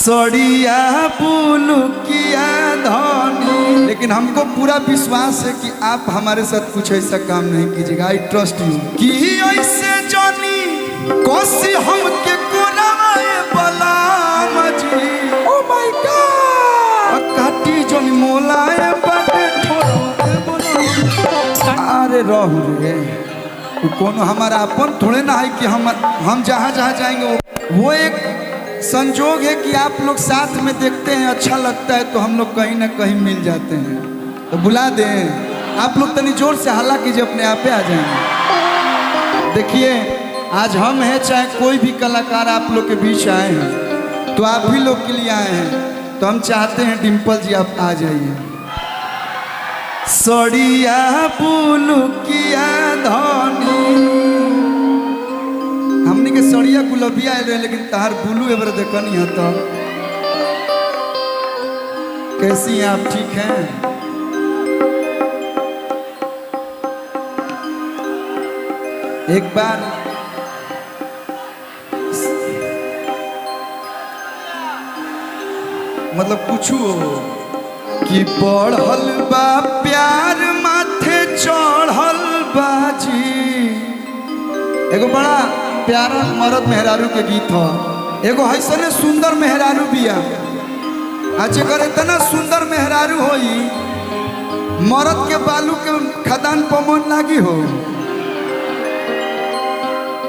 सड़िया पुलुकिया धनी। लेकिन हमको पूरा विश्वास है कि आप हमारे साथ कुछ ऐसा काम नहीं कीजिएगा। आई ट्रस्ट यू कि ऐसे जानी कोसी हमके कोनाए बलाम जी। ओ माय गॉड काटी जन मोलाए बाटे ठोर बोलो। अरे रहु रे कोनो हमारा अपन थोड़े ना है कि हम जहाँ जहाँ जाएंगे वो एक संजोग है कि आप लोग साथ में देखते हैं, अच्छा लगता है तो हम लोग कहीं ना कहीं मिल जाते हैं। तो बुला दें आप लोग, तनी जोर से हल्ला कीजिए, अपने आप आ जाएंगे। देखिए आज हम हैं, चाहे कोई भी कलाकार आप लोग के बीच आए हैं तो आप भी लोग के लिए आए हैं, तो हम चाहते हैं डिम्पल जी आप आ जाइए। सड़िया पुलुकिया धनी हमने के सड़िया गुलबिया आए रहे, लेकिन तार बुलू एबर देखनी है। तो कैसी हैं आप, ठीक हैं? एक बार मतलब पूछू कि बढ़ल बा प्यार माथे चढ़ल बाजी। एगो बड़ा प्यारा मरद मेहरारू के गीत हो। एगो हैसने सुंदर मेहरारू बिया, जेकर इतना सुंदर मेहरारू होई मरद के बालू के खदान पमन लागी हो।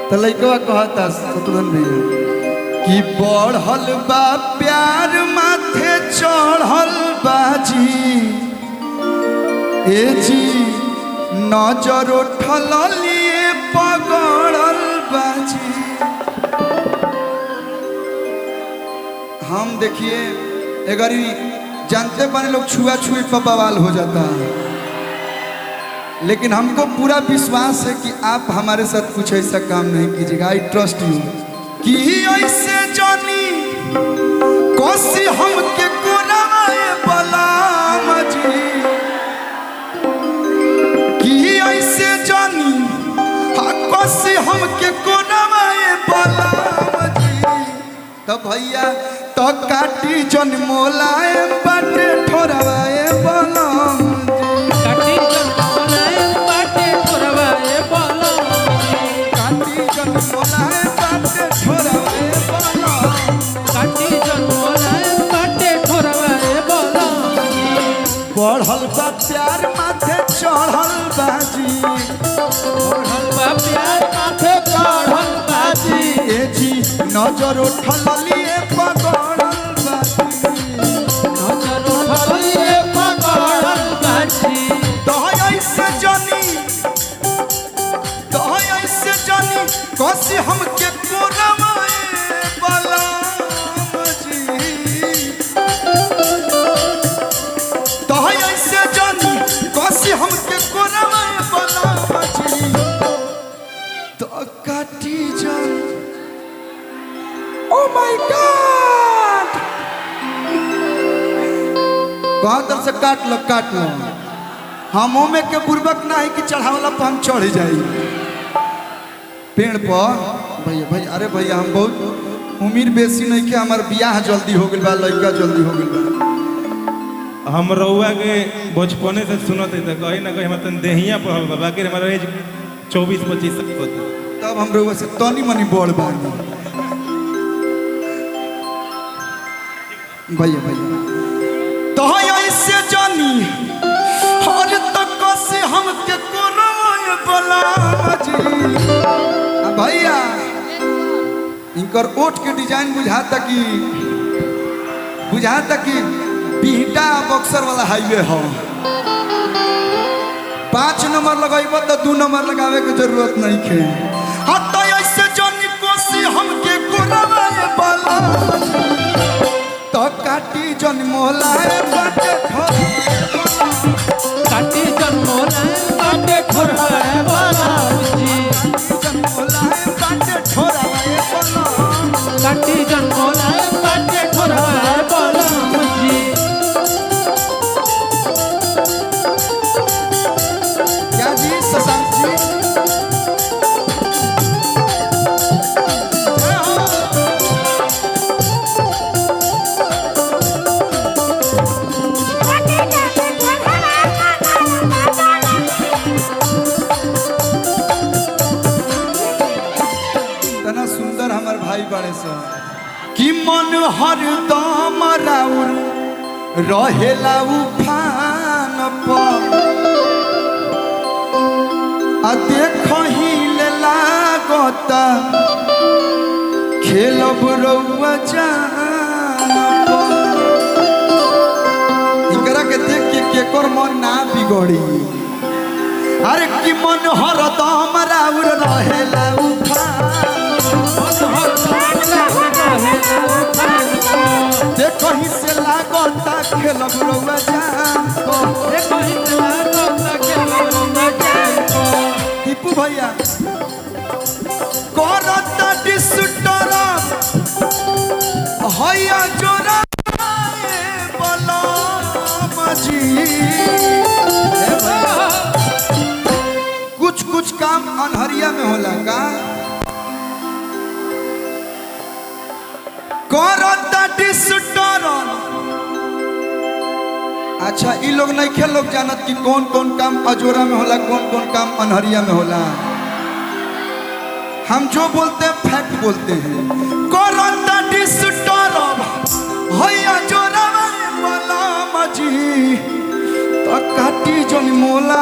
तो लइकवा कहता शत्रुघ्न भैया कि बढ़ल बा प्यार माथे चढ़ल बाजी। ए जी नजर उठल लिए पगड़ल बाजी। हम देखिए अगर जानते बने लोग छुआ छुई पर बवाल हो जाता है, लेकिन हमको पूरा विश्वास है कि आप हमारे साथ कुछ ऐसा काम नहीं कीजिएगा। आई ट्रस्ट यू कि ऐसे जानी कोसी हमके कोनाए बलाम जी। कि ऐसे जानी कोसी हमके कोनाए बलाम जी। तो भैया तो काटी जन मोलाए बाटे ठोरवाए बलाम जी। काटी जन मोलाए बाटे ठोरवाए बलाम जी। काटी जन मोलाए बाटे ठोरवाए बलाम। काटी जन मोलाए बाटे ठोरवाए बलाम जी। बढ़ल बा प्यार माथे चढ़ल बाजी। बढ़ल बा प्यार माथे चढ़ल बाजी। ए जी नजर उठल लिए पगड़ल बाजी। नजर उठल लिए पगड़ल बाजी। दहय से जानी कोसी हमके कोरवाए बलाम जी। दहय से जानी कोसी हमके कोरवाए बलाम जी। तो काटी जन ओ माय गॉड कहतर से काट लो। हम में के बुर्बक ना है कि चढ़ावला पर हम चढ़ जाई पेड़ पर। भैया अरे भैया हम बहुत उम्र बेसी नहीं के, हमार बियाह जल्दी हो गइल बा, लड़का जल्दी हो गइल बा। हम रउआ के बचपने से सुनत है तो कहीं ना कहीं हम तन देहिया पढ़ल बा, बाकी हमारा एज 24-25 साल होता। तब हम रउआ से तनी मनी बड़ बानी। भैया तो ऐसे जानी हर तक से हमके कोरवाए बलाम जी। भैया इनकर ओठ के डिजाइन बुझाता कि बिहटा बक्सर वाला हाईवे हो। 5 नंबर लगाइब तो 2 नंबर लगावे के जरूरत नहीं खे। हत ऐसे जानी कोसी हमके कोरवाए बलाम तो काटी जन मोलाए बाटे ठोरवाए। काटी जन मोलाए बाटे ठोरवाए बलाम जी। जन मोलाए बाटे ठोरवाए बलाम। काटी जन मोलाए बाटे ठोरवाए बलाम जी। क्या जी शशांक जी? हरदम राउर रहेला उफान पर आ देखही ले लागता खेलब रउआ जान पर। इनकरा के देख के केकर मन ना बिगड़ी। अरे कि मन हरदम राउर रहेला उफान देखही से लागता खेलब रउआ जान दीपू भैया करता डिस्टर्ब हैया जोरा बलम जी। कुछ कुछ काम अनहरिया में होला का करता डिस्टर्ब। अच्छा ई लोग नहीं खेल लोग जानत कि कौन कौन काम अजोरा में होला कौन कौन काम अनहरिया में होला। हम जो बोलते हैं फैक्ट बोलते हैं। करता डिस्टर्ब हैया जोरा बलम जी तो काटी जन मोला